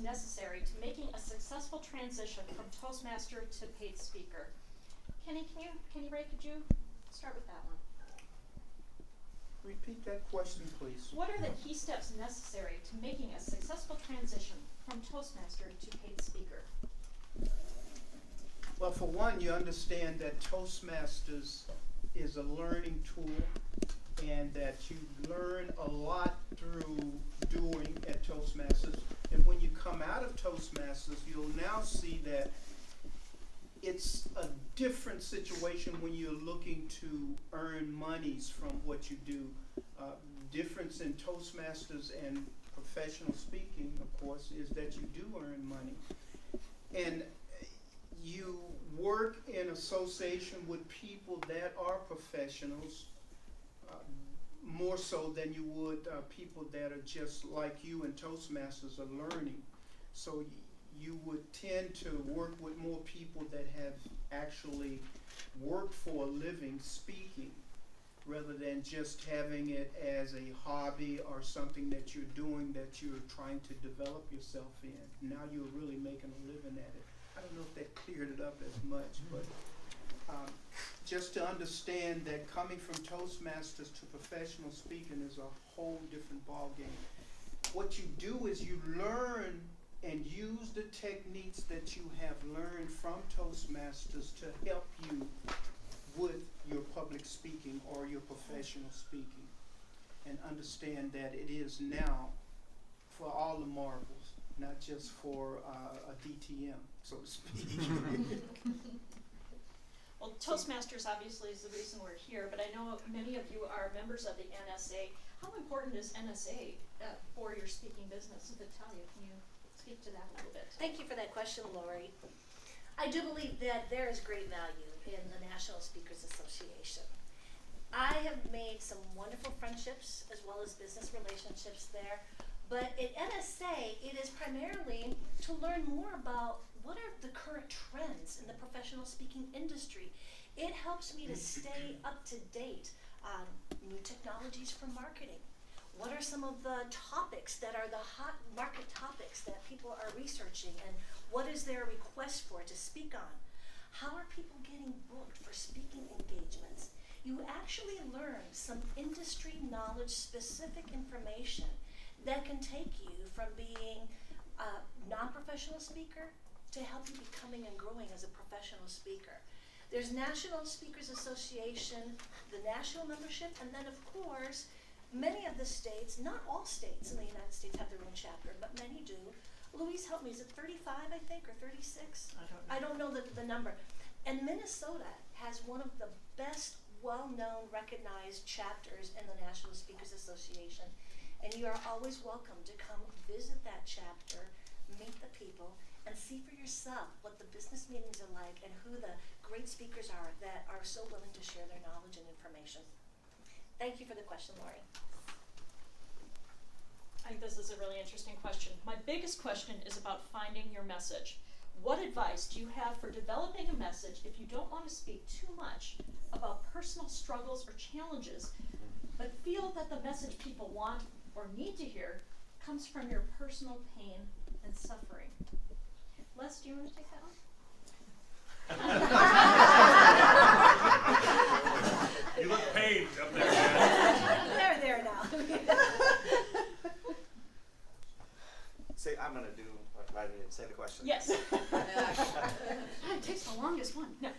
necessary to making a successful transition from Toastmaster to paid speaker? Kenny, Ray, could you start with that one? Repeat that question, please. What are the key steps necessary to making a successful transition from Toastmaster to paid speaker? Well, for one, you understand that Toastmasters is a learning tool and that you learn a lot through doing at Toastmasters. And when you come out of Toastmasters, you'll now see that it's a different situation when you're looking to earn monies from what you do. Difference in Toastmasters and professional speaking, of course, is that you do earn money. And you work in association with people that are professionals, more so than you would people that are just like you and Toastmasters are learning. So you would tend to work with more people that have actually worked for a living speaking, rather than just having it as a hobby or something that you're doing that you're trying to develop yourself in. Now you're really making a living at it. I don't know if that cleared it up as much, but just to understand that coming from Toastmasters to professional speaking is a whole different ballgame. What you do is you learn and use the techniques that you have learned from Toastmasters to help you with your public speaking or your professional speaking, and understand that it is now for all the marbles, not just for a DTM, so to speak. Well, Toastmasters obviously is the reason we're here, but I know many of you are members of the NSA. How important is NSA for your speaking business? Vitalia, can you speak to that a little bit? Thank you for that question, Lori. I do believe that there is great value in the National Speakers Association. I have made some wonderful friendships as well as business relationships there, but at NSA it is primarily to learn more about what are the current trends in the professional speaking industry. It helps me to stay up to date on new technologies for marketing. What are some of the topics that are the hot market topics that people are researching, and what is their request for to speak on? How are people getting booked for speaking engagements? You actually learn some industry knowledge specific information that can take you from being a non-professional speaker to help you becoming and growing as a professional speaker. There's National Speakers Association, the national membership, and then of course, many of the states, not all states in the United States have their own chapter, but many do. Louise, help me, is it 35, I think, or 36? I don't know the number. And Minnesota has one of the best, well-known, recognized chapters in the National Speakers Association. And you are always welcome to come visit that chapter, meet the people, and see for yourself what the business meetings are like and who the great speakers are that are so willing to share their knowledge and information. Thank you for the question, Lori. I think this is a really interesting question. My biggest question is about finding your message. What advice do you have for developing a message if you don't want to speak too much about personal struggles or challenges, but feel that the message people want or need to hear comes from your personal pain and suffering? Les, do you want to take that one? You look pained up there, man. They're there now. Say, I'm going to do, rather than say the question. Yes. It takes the longest one. No.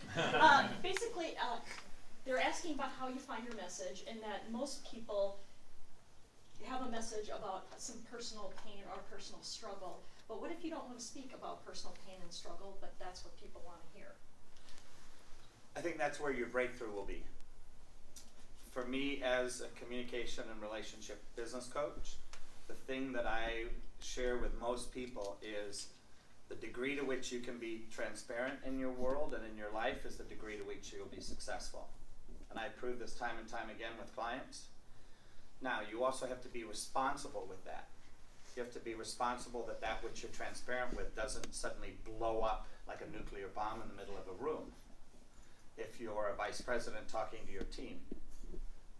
Basically, they're asking about how you find your message, and that most people have a message about some personal pain or personal struggle. But what if you don't want to speak about personal pain and struggle, but that's what people want to hear? I think that's where your breakthrough will be. For me, as a communication and relationship business coach, the thing that I share with most people is the degree to which you can be transparent in your world and in your life is the degree to which you'll be successful. And I prove this time and time again with clients. Now, you also have to be responsible with that. You have to be responsible that that which you're transparent with doesn't suddenly blow up like a nuclear bomb in the middle of a room. If you're a vice president talking to your team.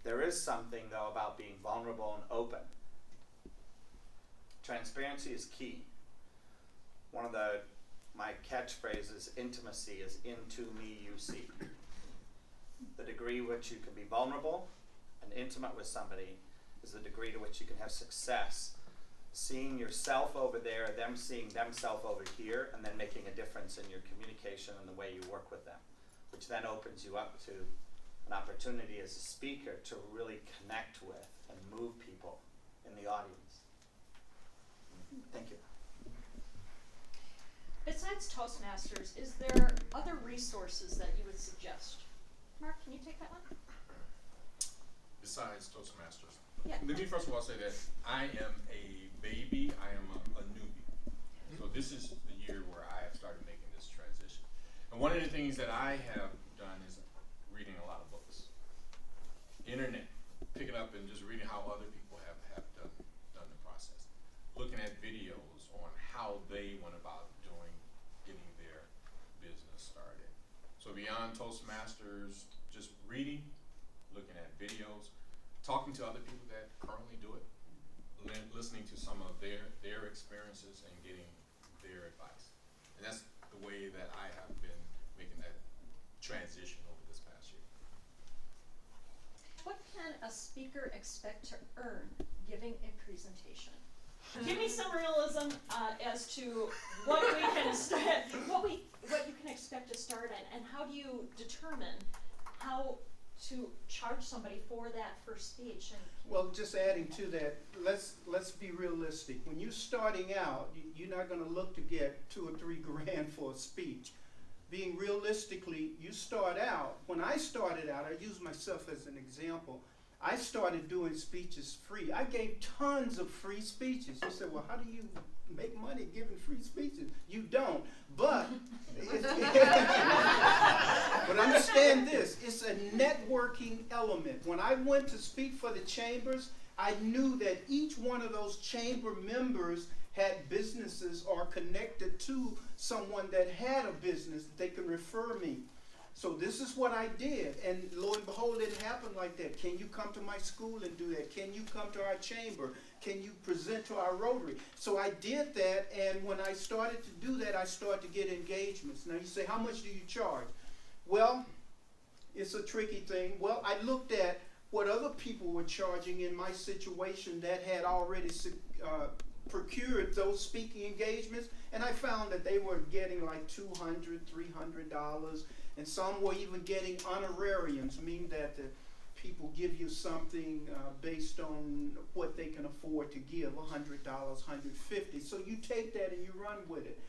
There is something, though, about being vulnerable and open. Transparency is key. one of my catchphrases, intimacy is into me you see. The degree which you can be vulnerable and intimate with somebody is the degree to which you can have success. Seeing yourself over there, them seeing themselves over here, and then making a difference in your communication and the way you work with them, which then opens you up to an opportunity as a speaker to really connect with and move people in the audience. Thank you. Besides Toastmasters, is there other resources that you would suggest? Mark, can you take that one? Besides Toastmasters. Yeah. Let me first of all say that I am a baby, I am a newbie. So this is the year where I have started making this transition. And one of the things that I have done is reading a lot of books. Internet, picking up and just reading how other people have done the process. Looking at videos on how they went about getting their business started. So beyond Toastmasters, just reading, looking at videos, talking to other people that currently do it, listening to some of their experiences and getting their advice. And that's the way that I have been making that transition over this past year. What can a speaker expect to earn giving a presentation? Give me some realism as to what we can what you can expect to start in, and how do you determine how to charge somebody for that first speech? And Well, just adding to that, let's be realistic. When you're starting out, you're not going to look to get $2 or $3 grand for a speech. Being realistically, you start out. When I started out, I use myself as an example. I started doing speeches free. I gave tons of free speeches. You said, well, how do you make money giving free speeches? You don't. But, but understand this, it's a networking element. When I went to speak for the chambers, I knew that each one of those chamber members had businesses or connected to someone that had a business that they could refer me. So this is what I did, and lo and behold, it happened like that. Can you come to my school and do that? Can you come to our chamber? Can you present to our Rotary? So I did that, and when I started to do that, I started to get engagements. Now you say, how much do you charge? Well, it's a tricky thing. Well, I looked at what other people were charging in my situation that had already procured those speaking engagements, and I found that they were getting like $200, $300, and some were even getting honorariums, meaning that the people give you something based on what they can afford to give, $100, $150. So you take that and you run with it.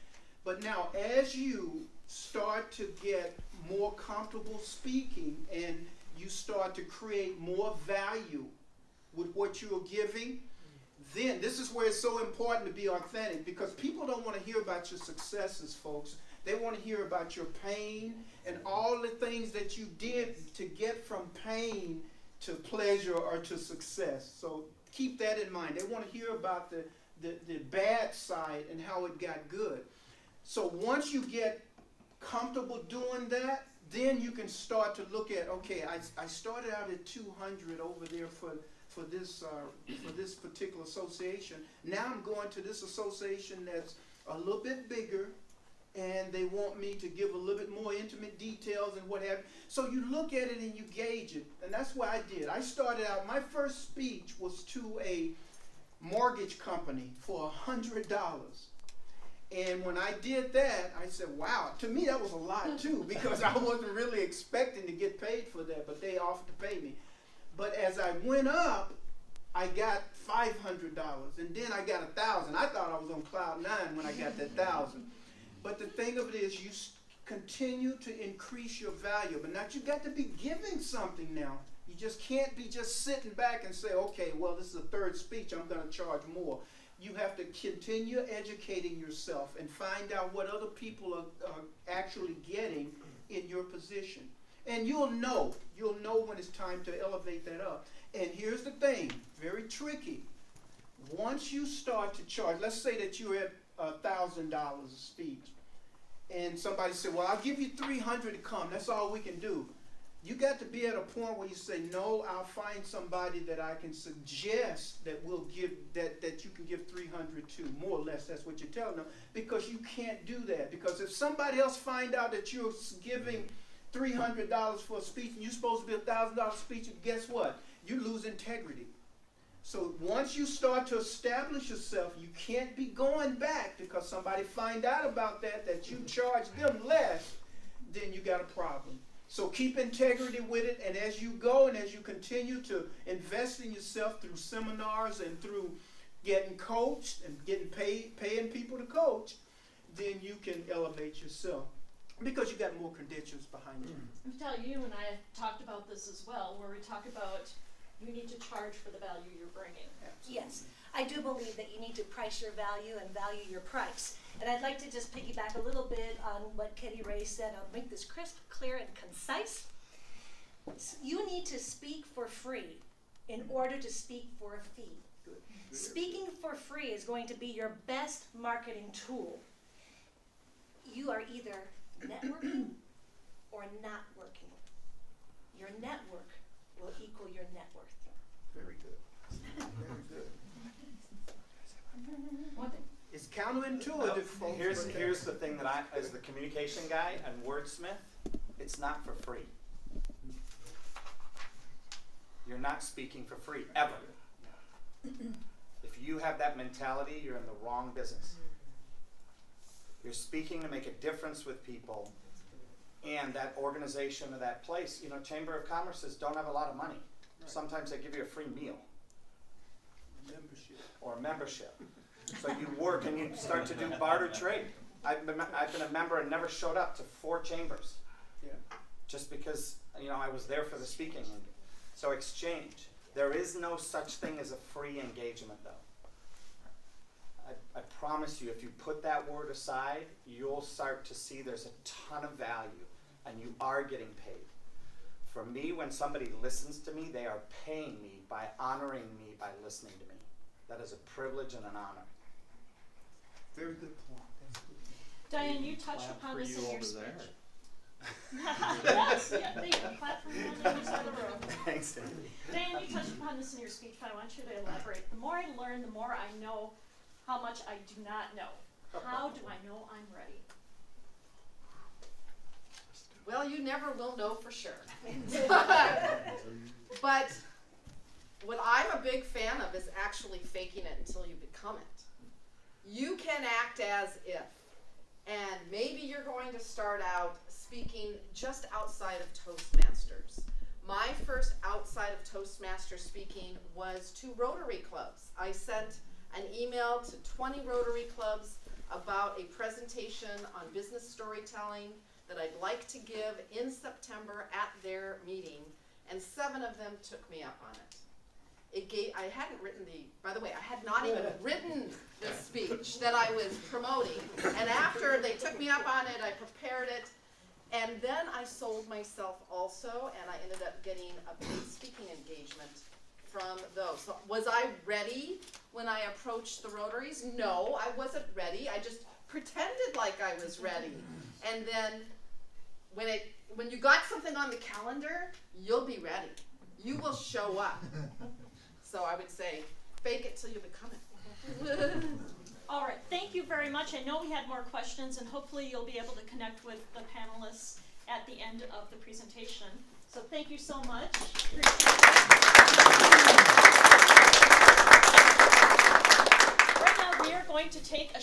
But now, as you start to get more comfortable speaking and you start to create more value with what you're giving, then this is where it's so important to be authentic, because people don't want to hear about your successes, folks. They want to hear about your pain and all the things that you did to get from pain to pleasure or to success. So keep that in mind. They want to hear about the bad side and how it got good. So once you get comfortable doing that, then you can start to look at, okay, I started out at 200 over there for this particular association. Now I'm going to this association that's a little bit bigger, and they want me to give a little bit more intimate details and what have you. So you look at it and you gauge it, and that's what I did. I started out, my first speech was to a mortgage company for $100. And when I did that, I said, wow, to me that was a lot too, because I wasn't really expecting to get paid for that, but they offered to pay me. But as I went up, I got $500, and then I got $1,000. I thought I was on cloud nine when I got that $1,000. But the thing of it is, you continue to increase your value. But now you got to be giving something now. You just can't be just sitting back and say, okay, well, this is the third speech, I'm going to charge more. You have to continue educating yourself and find out what other people are actually getting in your position. And you'll know when it's time to elevate that up. And here's the thing, very tricky. Once you start to charge, let's say that you're at $1,000 a speech, and somebody said, well, I'll give you $300 to come, that's all we can do. You got to be at a point where you say, no, I'll find somebody that I can suggest that will give, that you can give 300 to, more or less, that's what you're telling them, because you can't do that. Because if somebody else find out that you're giving $300 for a speech and you're supposed to be $1,000 speech, guess what? You lose integrity. So once you start to establish yourself, you can't be going back because somebody find out about that you charge them less, then you got a problem. So keep integrity with it, and as you go and as you continue to invest in yourself through seminars and through getting coached and getting paying people to coach, then you can elevate yourself because you got more credentials behind you. I tell you and I have talked about this as well, where we talk about you need to charge for the value you're bringing. Yes, I do believe that you need to price your value and value your price. And I'd like to just piggyback a little bit on what Kenny Ray said. I'll make this crisp, clear, and concise. You need to speak for free in order to speak for a fee. Speaking for free is going to be your best marketing tool. You are either networking or not working. Your network will equal your net worth. Very good. Very good. One thing. It's counterintuitive, folks. Here's the thing that I, as the communication guy and wordsmith, it's not for free. You're not speaking for free, ever. If you have that mentality, you're in the wrong business. You're speaking to make a difference with people and that organization or that place. You know, Chamber of Commerce's don't have a lot of money. Right. Sometimes they give you a free meal Membership. or a membership. So you work and you start to do barter trade. I've been a member and never showed up to 4 chambers. Yeah. Just because, you know, I was there for the speaking. So exchange. There is no such thing as a free engagement, though. I promise you, if you put that word aside, you'll start to see there's a ton of value, and you are getting paid. For me, when somebody listens to me, they are paying me by honoring me by listening to me. That is a privilege and an honor. Very good point. That's good. Diane, you touched Clap upon for this you in your over speech. there. Yes, yeah, there you go. Clap for me on the other side of the room. Thanks, Danny. Diane, you touched upon this in your speech, but I want you to elaborate. The more I learn, the more I know how much I do not know. How do I know I'm ready? Well, you never will know for sure. But what I'm a big fan of is actually faking it until you become it. You can act as if. And maybe you're going to start out speaking just outside of Toastmasters. My first outside of Toastmasters speaking was to Rotary clubs. I sent an email to 20 Rotary clubs about a presentation on business storytelling that I'd like to give in September at their meeting, and 7 of them took me up on it. I hadn't written by the way, I had not even written the speech that I was promoting, and after they took me up on it, I prepared it, and then I sold myself also, and I ended up getting a paid speaking engagement from those. So was I ready when I approached the Rotaries? No, I wasn't ready. I just pretended like I was ready. And then when you got something on the calendar, you'll be ready. You will show up. So I would say, fake it till you become it. All right, thank you very much. I know we had more questions, and hopefully you'll be able to connect with the panelists at the end of the presentation. So thank you so much. Right now we are going to take a